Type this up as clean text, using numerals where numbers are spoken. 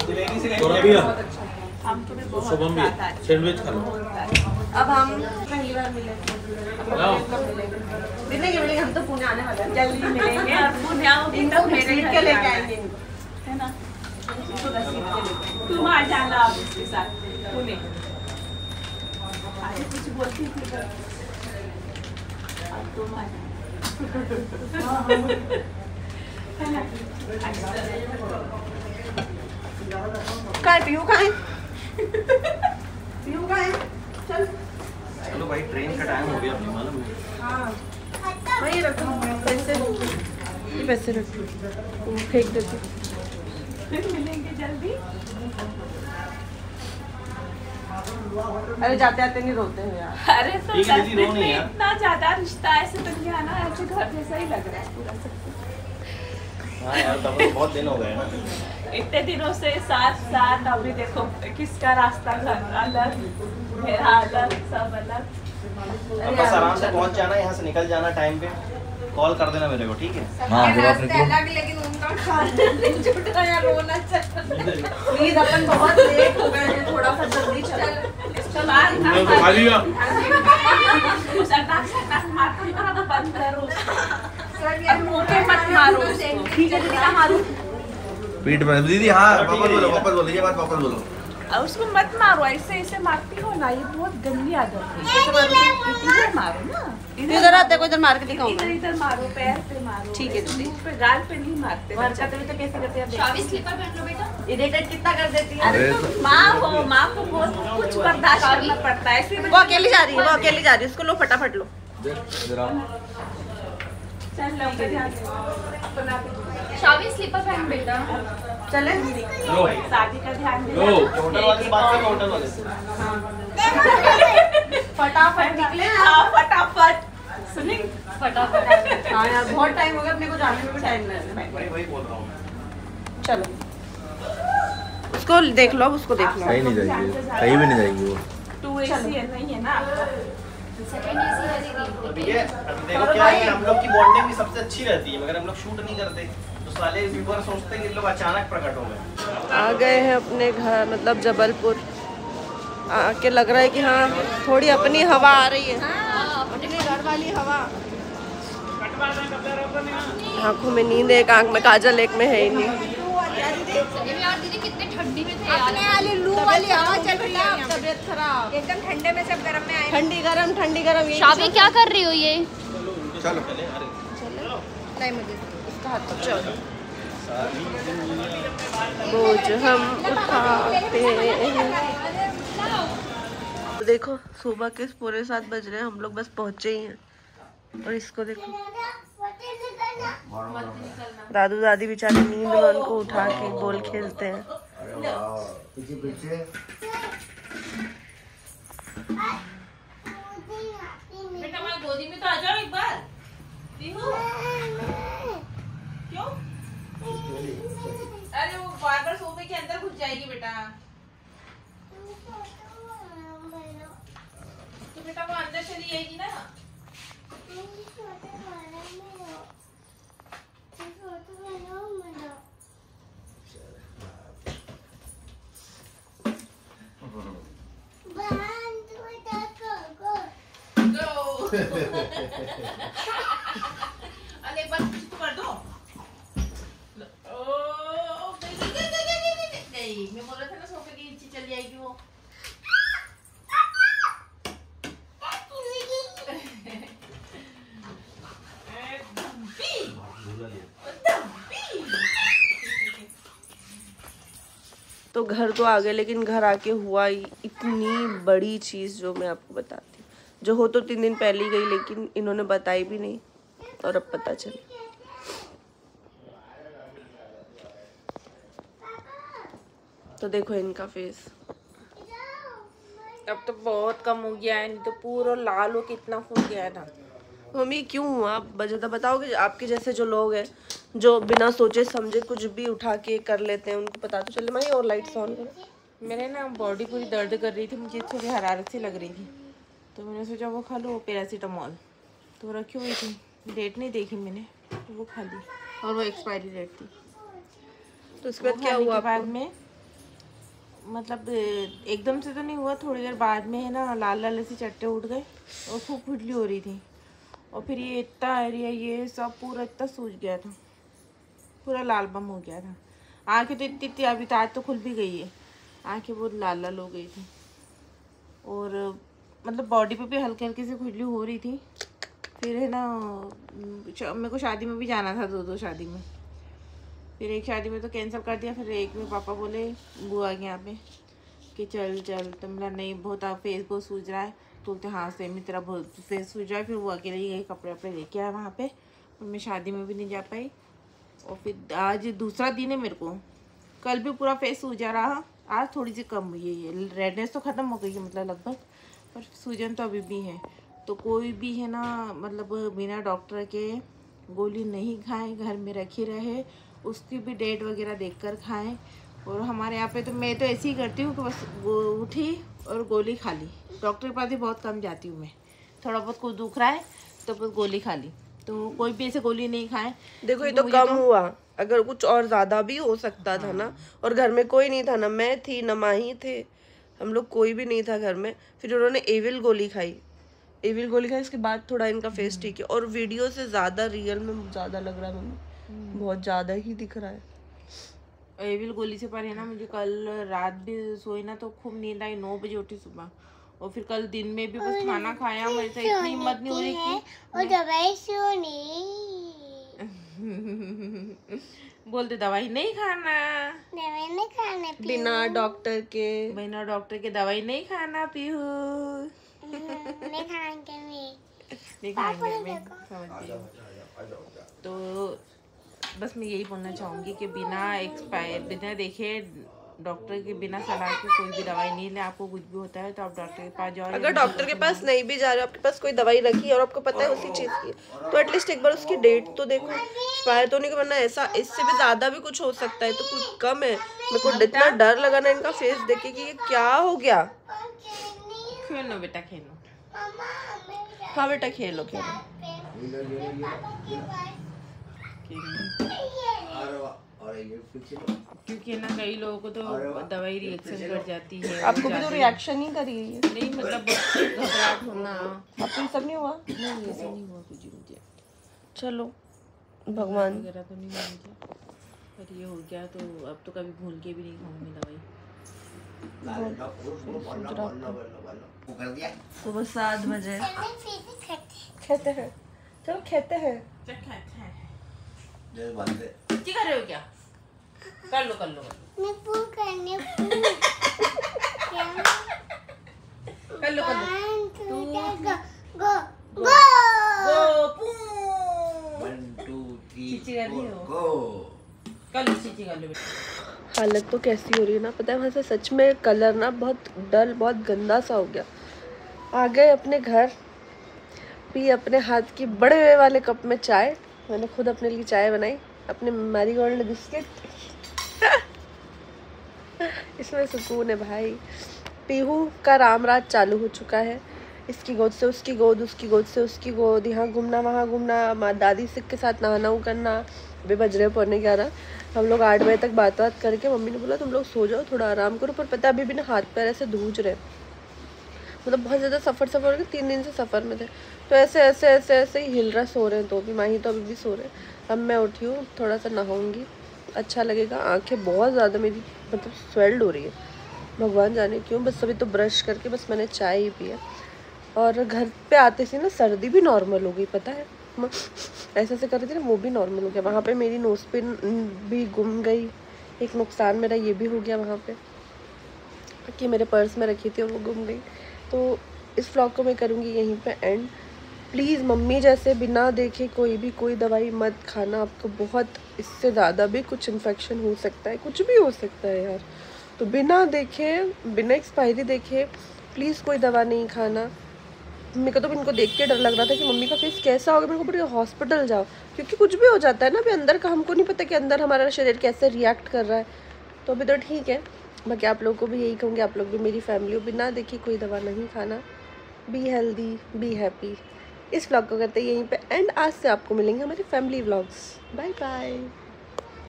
हम तो भी बहुत सैंडविच खा लो। अब हम पहली बार मिले, मिलेंगे हम तो पुणे आने वाले हैं, जल्दी मिलेंगे। पुणे आओगे तो मेरे के लेके आएंगे इनको, है ना? तुम आ जाना अब इसके साथ पुणे। कुछ बोलती थी अब तुम आ जाना। पीयू कहाँ है? पीयू कहाँ है? चलो भाई, ट्रेन का टाइम हो गया, अपनी मालूम है। हाँ वही रखो, पैसे ये पैसे रखो, फेंक देती। फिर मिलेंगे जल्दी। अरे जाते आते नहीं रोते हैं यार। अरे तो इतना ज्यादा रिश्ता ऐसे बन गया ना, ऐसे घर जैसा ही लग रहा है पूरा सब। हाँ यार, तब तो बहुत दिन हो गए ना, इतने दिनों से साथ साथ। अभी देखो किसका रास्ता घर अलग, मेरा अलग, सब अलग। अब बस आराम से पहुंच जाना, यहाँ से निकल जाना टाइम पे, कॉल कर देना मेरे को, ठीक है? हाँ जब आप निकलो। लेकिन उनका खाना नहीं छूट रहा है, रोना चल रहा है। प्लीज अपन बहुत लेट हो गए हैं, थोड़ा सा जल्दी चलो। तो खा लिया। बंद करो, मुँह पे मत मारो। ठीक है दीदी, मारो पीठ में दीदी। हाँ वापस बोलो, वापस बोलो, ये बात वापस बोलो। उसको मत मारो, ऐसे ऐसे मारती हो ना, ये बहुत गंदी आदत है। इधर मारो ना, इधर आते को इधर मार के दिखाऊंगा। इधर इधर मारो, पैर पे मारो। ठीक है दीदी, पे गाल पे नहीं मारते। हरकतें भी तो कैसे करते हैं? शादी स्लीपर पहन लो बेटा, इरिटेट कितना कर देती है। अरे तो माँ हो, माँ को बहुत कुछ बर्दाश्त करना पड़ता है। ऐसे वो अकेली जा रही है, वो अकेली जा रही है, उसको लो फटाफट लो। चल लो, शादी स्लीपर पहन बेटा, चले शादी का ध्यान दे। होटल वाले से बात करो, होटल वाले से। फटाफट निकले। हाँ फटाफट, सुनिए फटाफट। हाँ यार बहुत टाइम हो गया, अपने को जाने में भी टाइम लग रहा है। वही बोल रहा हूँ। चलो उसको देख लो, उसको देख लो। कहीं नहीं जाएगी, कहीं भी नहीं जाएगी वो। 2 AC है, नहीं है ना? सेकंड AC है दीदी। देखो क्या है, हम लोग की बॉन्डिंग भी सबसे अच्छी रहती है, मगर हम लोग शूट नहीं करते तो साले व्यूअर सोचते हैं कि लोग अचानक प्रकट हो गए। आ गए हैं अपने घर, मतलब जबलपुर आके लग रहा है कि हाँ थोड़ी अपनी हवा आ रही है, अपनी घर वाली हवा। आँखों में नींद है, एक आँख में काजल, एक में है ही नहीं। दीदी कितने ठंडी में थे यार, लू वाली हवा चल रही है, तबीयत खराब एकदम। ठंडे में सब गर्म में आए, ठंडी गरम ठंडी गरम। शादी क्या कर रही हो ये? चलो नहीं मुझे इसका हाथ तो चलो। बोझ हम उठाते हैं। देखो सुबह के पूरे 7 बज रहे हैं, हम लोग बस पहुंचे ही हैं। और इसको देखो, दादू दादी बेचारे नींद में, उनको उठा के बॉल खेलते हैं। बेटा हमारी गोदी में तो आ जाओ एक बार। क्यों? अरे वो बार-बार सोफे के अंदर घुस जाएगी बेटा। तो बेटा वो अंदर चली जाएगी ना। अरे एक बार कुछ तो कर दो। नहीं मैं बोल रहा था ना, सोफे के नीचे चली जाएगी वो। तो घर तो आ गए, लेकिन घर आके हुआ इतनी बड़ी चीज़ जो मैं आपको बताती हूँ, जो हो तो 3 दिन पहले ही गई, लेकिन इन्होंने बताई भी नहीं और अब पता चली। तो देखो इनका फेस, अब तो बहुत कम हो गया है, नहीं तो पूरा लाल हो कितना फूल गया था। मम्मी क्यों आप वजह बताओगे? आपके जैसे जो लोग हैं जो बिना सोचे समझे कुछ भी उठा के कर लेते हैं, उनको पता तो चले। मैं और लाइट्स ऑन करो। मेरे ना बॉडी पूरी दर्द कर रही थी, मुझे थोड़ी हरारत सी लग रही थी, तो मैंने सोचा वो खा लो पैरासीटामोल। तो रखी हुई थी, डेट नहीं देखी मैंने, तो वो खा ली और वो एक्सपायरी डेट थी। तो उसके बाद क्या हुआ? बाद में मतलब एकदम से तो नहीं हुआ, थोड़ी देर बाद में है ना लाल लाल ऐसे चट्टे उठ गए और खूब खुजली हो रही थी। और फिर ये इतना एरिया ये सब पूरा इतना सूज गया था, पूरा लाल बम हो गया था। आँखें तो इतनी इतनी, अभी तो आज तो खुल भी गई है, आँखें बहुत लाल लाल हो गई थी। और मतलब बॉडी पे भी हल्के हल्के से खुजली हो रही थी। फिर है ना मेरे को शादी में भी जाना था, दो शादी में। फिर एक शादी में तो कैंसिल कर दिया, फिर एक में पापा बोले बुआ के यहाँ पे कि चल चल तो मिला नहीं, बहुत फेस बहुत सूज रहा है। तो बोलते हाँ सेम ही तेरा बहुत फेस सूज रहा है। फिर वो अकेले ही गई, कपड़े वपड़े लेके आया वहाँ पे, और मैं शादी में भी नहीं जा पाई। और फिर आज दूसरा दिन है मेरे को, कल भी पूरा फेस सूजा रहा, आज थोड़ी सी कम हुई है। ये रेडनेस तो ख़त्म हो गई है मतलब लगभग, पर सूजन तो अभी भी है। तो कोई भी है ना मतलब बिना डॉक्टर के गोली नहीं खाएं, घर में रखी रहे, उसकी भी डेट वगैरह देखकर खाएं। और हमारे यहाँ पे तो मैं तो ऐसे ही करती हूँ कि बस उठी और गोली खा ली। डॉक्टर के पास भी बहुत कम जाती हूँ मैं, थोड़ा बहुत कुछ दुख रहा है तो बस गोली खा ली। तो कोई भी ऐसे गोली नहीं खाए। देखो ये तो कम हुआ, अगर कुछ और ज़्यादा भी हो सकता था ना। और घर में कोई नहीं था ना, मैं थी ना माही थे, हम लोग कोई भी नहीं था घर में। फिर उन्होंने एविल गोली खाई, एविल गोली खाई, इसके बाद थोड़ा इनका फेस ठीक है। और वीडियो से ज़्यादा रियल में ज़्यादा लग रहा है मम्मी, बहुत ज़्यादा ही दिख रहा है। एविल गोली से पर है ना मुझे कल रात भी सोई ना तो खूब नींद आई, 9 बजे उठी सुबह। और फिर कल दिन में भी बस खाना खाया, मेरे से इतनी हिम्मत नहीं हो रही कि दवाई सोनी बोलते दवाई नहीं खाना, दवाई नहीं खाने बिना डॉक्टर के, बिना डॉक्टर के दवाई नहीं खाना पीहू, नहीं खाएंगे नहीं खाएंगे मैं, समझती हूँ। तो बस मैं यही बोलना चाहूँगी कि बिना देखे डॉक्टर के बिना सलाह के कोई भी दवाई नहीं ले। आपको कुछ भी होता है तो आप डॉक्टर के पास जाओ। अगर डॉक्टर के पास नहीं भी जा रहे हो, आपके पास कोई दवाई रखी है और आपको पता है उसी चीज़ की, तो एटलीस्ट एक बार उसकी डेट तो देखो, एक्सपायर तो नहीं, वरना ऐसा इससे भी ज़्यादा भी कुछ हो सकता है। तो कुछ कम है, मेरे को इतना डर लगा ना इनका फेस देखे कि ये क्या हो गया। खेलो बेटा खेलो, हाँ बेटा खेलो खेलो। क्योंकि ना कई लोगों को तो दवाई रिएक्शन कर जाती है। आपको भी तो रिएक्शन ही करी है? नहीं मतलब घबराहट होना, आपको ये सब नहीं हुआ? नहीं ऐसा नहीं हुआ कुछ मुझे, चलो भगवान वगैरह तो नहीं हुआ मुझे, पर ये हो गया तो अब तो कभी भूल के भी नहीं खाऊंगी दवाई। सुबह 7 बजे खेते हैं, चलो खेते हैं। चिट्ठी कर रहे हो क्या? कर लो कर लो मैं पूल करने कर लो कर लो। गो चिट्ठी कर रही हो, कर लो चिट्ठी कर लो बेटा। हालत तो कैसी हो रही है ना, पता है वहाँ से सच में कलर ना बहुत डल, बहुत गंदा सा हो गया। आ गए अपने घर, पी अपने हाथ की बड़े वाले कप में चाय, मैंने खुद अपने लिए चाय बनाई, अपने मैरीगोल्ड बिस्किट इसमें सुकून है भाई। पीहू का रामराज चालू हो चुका है, इसकी गोद से उसकी गोद, उसकी गोद से उसकी गोद, यहाँ घूमना वहाँ घूमना, दादी सिख के साथ नहाना करना। अभी बज रहे पौने 11, हम लोग 8 बजे तक बात करके मम्मी ने बोला तुम लोग सो जाओ, थोड़ा आराम करो। पर पता अभी भी ना हाथ पैर ऐसे धूज रहे, मतलब बहुत ज़्यादा सफ़र 3 दिन से सफ़र में थे, तो ऐसे ही हिल रहा, सो रहे हैं। तो भी माही तो अभी भी सो रहे हैं। अब मैं उठी हूँ, थोड़ा सा नहाऊंगी, अच्छा लगेगा। आंखें बहुत ज़्यादा मेरी मतलब स्वेल्ड हो रही है, भगवान जाने क्यों। बस अभी तो ब्रश करके बस मैंने चाय ही पिया। और घर पे आते से ना सर्दी भी नॉर्मल हो गई, पता है ऐसे कर रही थी ना, वो भी नॉर्मल हो गया। वहाँ पे मेरी नोज़ पिन भी गुम गई, एक नुकसान मेरा ये भी हो गया वहाँ पे कि मेरे पर्स में रखी थी और वो गुम गई। तो इस व्लॉग को मैं करूँगी यहीं पे एंड। प्लीज़ मम्मी जैसे बिना देखे कोई दवाई मत खाना, आपको बहुत इससे ज़्यादा भी कुछ इन्फेक्शन हो सकता है, कुछ भी हो सकता है यार। तो बिना देखे, बिना एक्सपायरी देखे प्लीज़ कोई दवा नहीं खाना। मेरे को तो इनको देख के डर लग रहा था कि मम्मी का फेस कैसा होगा, मेरे को बोले हॉस्पिटल जाओ, क्योंकि कुछ भी हो जाता है ना अभी अंदर का, हमको नहीं पता कि अंदर हमारा शरीर कैसे रिएक्ट कर रहा है। तो अभी तो ठीक है, बाकी आप लोगों को भी यही कहूँगी, आप लोग भी मेरी फैमिली हो, बिना देखी कोई दवा नहीं खाना। Be healthy, be happy. इस व्लॉग को करते यहीं पे एंड। आज से आपको मिलेंगे हमारे फैमिली व्लॉग्स। Bye bye.